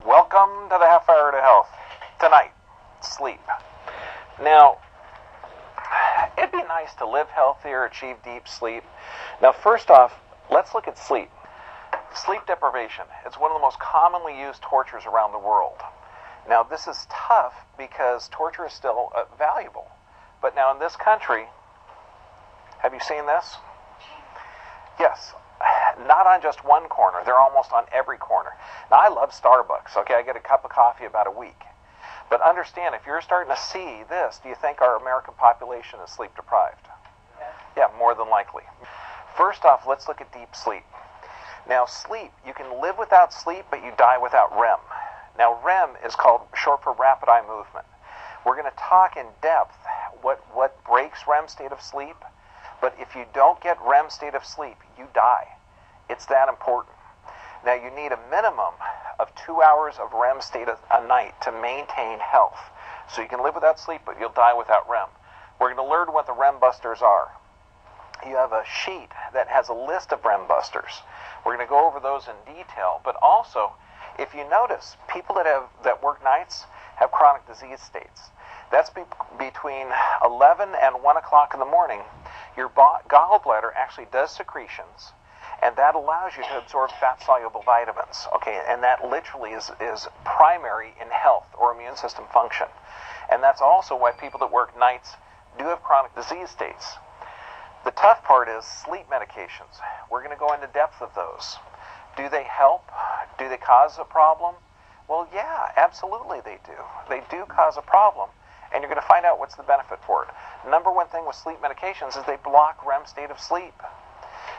Welcome to the Half Hour to Health. Tonight, sleep. Now, it'd be nice to live healthier, achieve deep sleep. Now, first off, let's look at sleep. Sleep deprivation. It's one of the most commonly used tortures around the world. Now, this is tough because torture is still valuable. But now in this country, have you seen this? Yes. Not on just one corner. They're almost on every corner. Now, I love Starbucks. Okay, I get a cup of coffee about a week. But understand, if you're starting to see this, do you think our American population is sleep deprived? Yeah, more than likely. First off, let's look at deep sleep. Now, sleep, you can live without sleep, but you die without REM. Now, REM is called short for rapid eye movement. We're going to talk in depth what breaks REM state of sleep, but if you don't get REM state of sleep, you die. It's that important. Now, you need a minimum of 2 hours of REM state a night to maintain health. So you can live without sleep, but you'll die without REM. We're going to learn what the REM busters are. You have a sheet that has a list of REM busters. We're going to go over those in detail, but also, if you notice, people that work nights have chronic disease states. That's between 11 and 1 o'clock in the morning. Your gallbladder actually does secretions, and that allows you to absorb fat-soluble vitamins, okay? And that literally is primary in health or immune system function. And that's also why people that work nights do have chronic disease states. The tough part is sleep medications. We're going to go into depth of those. Do they help? Do they cause a problem? Well, yeah, absolutely they do. They do cause a problem, and you're going to find out what's the benefit for it. Number one thing with sleep medications is they block REM state of sleep.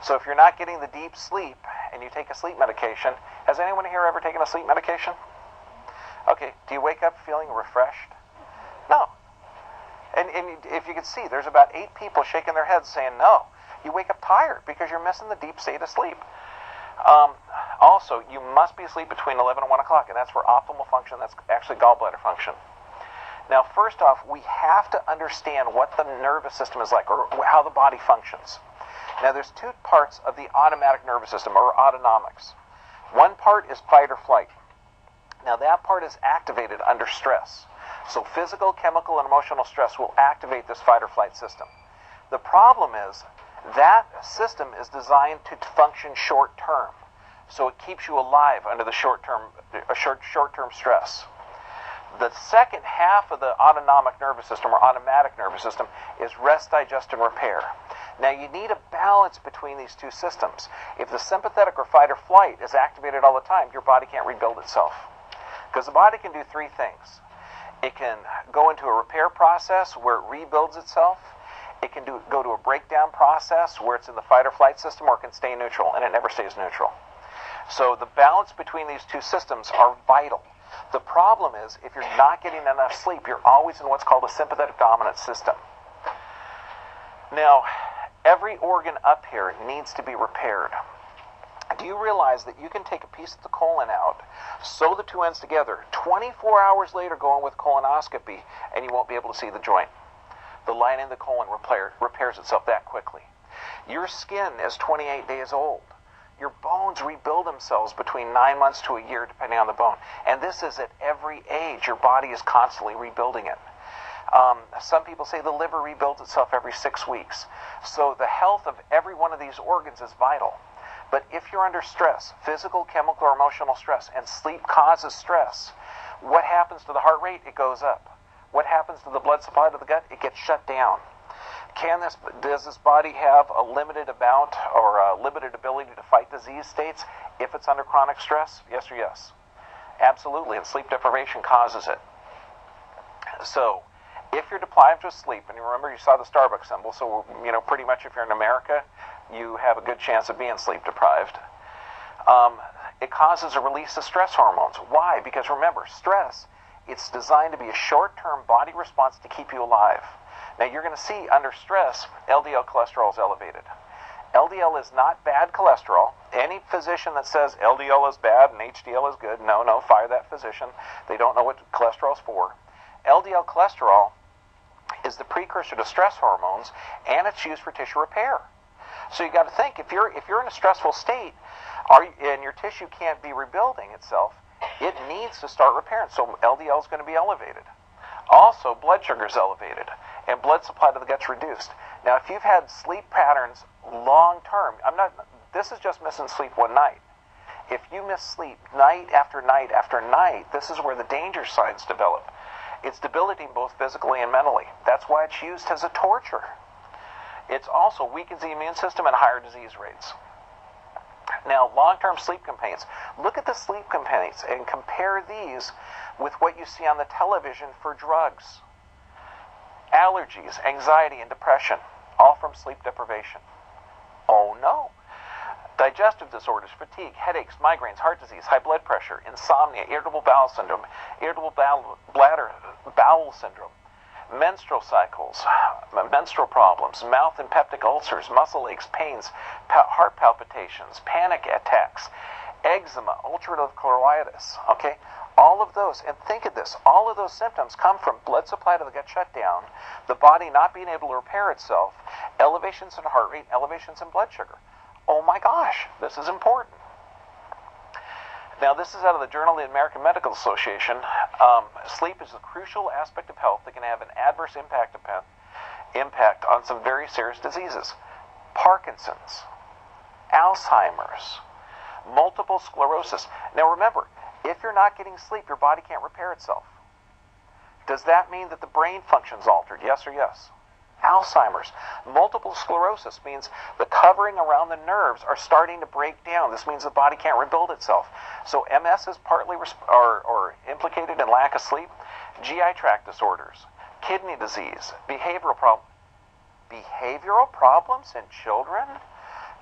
So if you're not getting the deep sleep and you take a sleep medication, has anyone here ever taken a sleep medication? Okay, do you wake up feeling refreshed? No. And if you can see, there's about 8 people shaking their heads saying no. You wake up tired because you're missing the deep state of sleep. Also, you must be asleep between 11 and 1 o'clock, and that's for optimal function. That's actually gallbladder function. Now, first off, we have to understand what the nervous system is like, or how the body functions. Now, there's 2 parts of the automatic nervous system, or autonomics. One part is fight or flight. Now, that part is activated under stress. So physical, chemical, and emotional stress will activate this fight or flight system. The problem is that system is designed to function short term. So it keeps you alive under the short-term stress. The second half of the autonomic nervous system, or automatic nervous system, is rest, digest, and repair. Now, you need a balance between these 2 systems. If the sympathetic or fight or flight is activated all the time, your body can't rebuild itself. Because the body can do 3 things. It can go into a repair process where it rebuilds itself. It can go to a breakdown process where it's in the fight or flight system, or it can stay neutral, and it never stays neutral. So the balance between these 2 systems are vital. The problem is, if you're not getting enough sleep, you're always in what's called a sympathetic dominant system. Now, every organ up here needs to be repaired. Do you realize that you can take a piece of the colon out, sew the 2 ends together, 24 hours later go in with colonoscopy, and you won't be able to see the joint? The lining of the colon repairs itself that quickly. Your skin is 28 days old. Your bones rebuild themselves between 9 months to a year, depending on the bone. And this is at every age. Your body is constantly rebuilding it. Some people say the liver rebuilds itself every 6 weeks. So the health of every one of these organs is vital. But if you're under stress, physical, chemical, or emotional stress, and sleep causes stress, what happens to the heart rate? It goes up. What happens to the blood supply to the gut? It gets shut down. Does this body have a limited amount or a limited ability to fight disease states if it's under chronic stress? Yes or yes? Absolutely, and sleep deprivation causes it. So, if you're deprived of sleep, and remember you saw the Starbucks symbol, so pretty much if you're in America, you have a good chance of being sleep deprived. It causes a release of stress hormones. Why? Because remember, stress, it's designed to be a short-term body response to keep you alive. Now, you're going to see under stress, LDL cholesterol is elevated. LDL is not bad cholesterol. Any physician that says LDL is bad and HDL is good, no, fire that physician. They don't know what cholesterol is for. LDL cholesterol is the precursor to stress hormones, and it's used for tissue repair. So you got to think, if you're in a stressful state, and your tissue can't be rebuilding itself, It needs to start repairing, so LDL is going to be elevated. Also, blood sugar is elevated, and blood supply to the gut's reduced. Now, if you've had sleep patterns long term, this is just missing sleep one night. If you miss sleep night after night after night, this is where the danger signs develop. It's debilitating both physically and mentally. That's why it's used as a torture. It also weakens the immune system and higher disease rates. Now, long-term sleep complaints. Look at the sleep complaints and compare these with what you see on the television for drugs. Allergies, anxiety, and depression, all from sleep deprivation. Oh no. Digestive disorders, fatigue, headaches, migraines, heart disease, high blood pressure, insomnia, irritable bowel syndrome, irritable bowel syndrome, menstrual cycles, menstrual problems, mouth and peptic ulcers, muscle aches, pains, heart palpitations, panic attacks, eczema, ulcerative colitis, okay? All of those, and think of this, all of those symptoms come from blood supply to the gut shut down, the body not being able to repair itself, elevations in heart rate, elevations in blood sugar. Oh my gosh, this is important. Now, this is out of the Journal of the American Medical Association. Sleep is a crucial aspect of health that can have an adverse impact on some very serious diseases. Parkinson's, Alzheimer's, multiple sclerosis. Now remember, if you're not getting sleep, your body can't repair itself. Does that mean that the brain function's altered? Yes or yes? Alzheimer's. Multiple sclerosis means the covering around the nerves are starting to break down. This means the body can't rebuild itself. So MS is partly or implicated in lack of sleep. GI tract disorders, kidney disease, behavioral problems in children.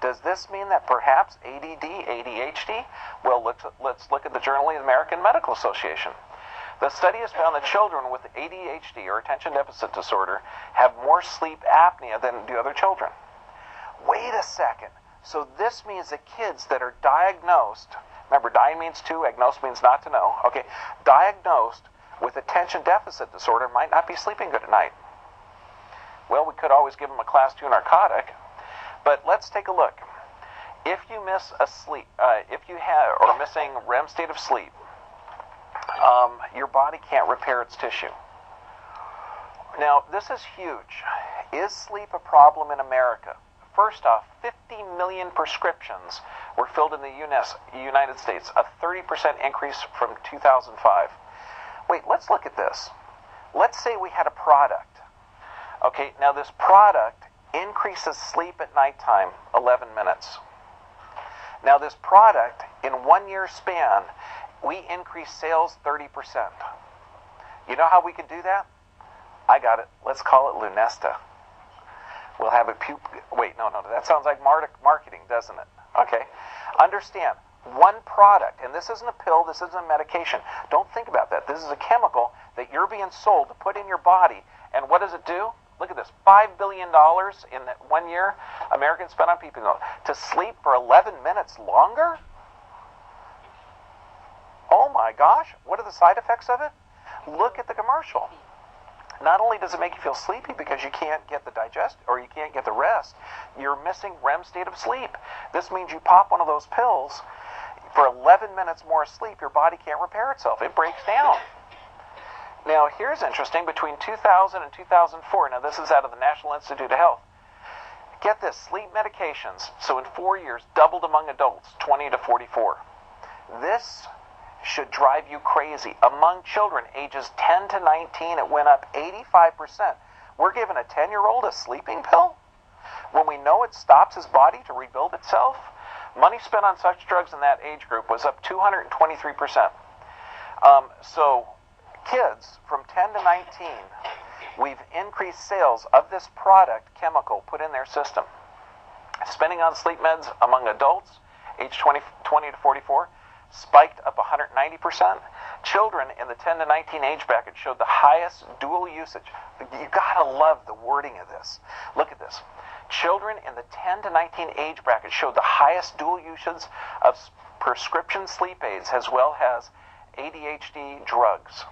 Does this mean that perhaps ADD, ADHD? Well, let's look at the Journal of the American Medical Association. The study has found that children with ADHD, or attention deficit disorder, have more sleep apnea than do other children. Wait a second. So this means that kids that are diagnosed, remember, di means to, agnose means not to know, okay, diagnosed with attention deficit disorder might not be sleeping good at night. Well, we could always give them a class 2 narcotic, but let's take a look. If you miss missing REM state of sleep, your body can't repair its tissue. Now, this is huge. Is sleep a problem in America? First off, 50 million prescriptions were filled in the United States, a 30% increase from 2005. Wait, let's look at this. Let's say we had a product. Okay, now this product increases sleep at nighttime 11 minutes. Now this product, in 1 year span, we increase sales 30%. You know how we can do that? I got it. Let's call it Lunesta. We'll have a wait, no, that sounds like marketing, doesn't it? Okay. Understand, one product, and this isn't a pill, this isn't a medication. Don't think about that. This is a chemical that you're being sold to put in your body. And what does it do? Look at this, $5 billion in 1 year Americans spent on people to sleep for 11 minutes longer? Oh my gosh, what are the side effects of it? Look at the commercial. Not only does it make you feel sleepy because you can't get the you can't get the rest, you're missing REM state of sleep. This means you pop one of those pills, for 11 minutes more sleep, your body can't repair itself. It breaks down. Now, here's interesting, between 2000 and 2004, now this is out of the National Institute of Health, get this, sleep medications, so in 4 years, doubled among adults, 20 to 44. This should drive you crazy. Among children ages 10 to 19, it went up 85%. We're giving a 10-year-old a sleeping pill when we know it stops his body to rebuild itself? Money spent on such drugs in that age group was up 223%. So kids from 10 to 19, we've increased sales of this product, chemical, put in their system. Spending on sleep meds among adults, age 20 to 44, spiked up 190%. Children in the 10 to 19 age bracket showed the highest dual usage. You gotta love the wording of this. Look at this. Children in the 10 to 19 age bracket showed the highest dual usage of prescription sleep aids as well as ADHD drugs.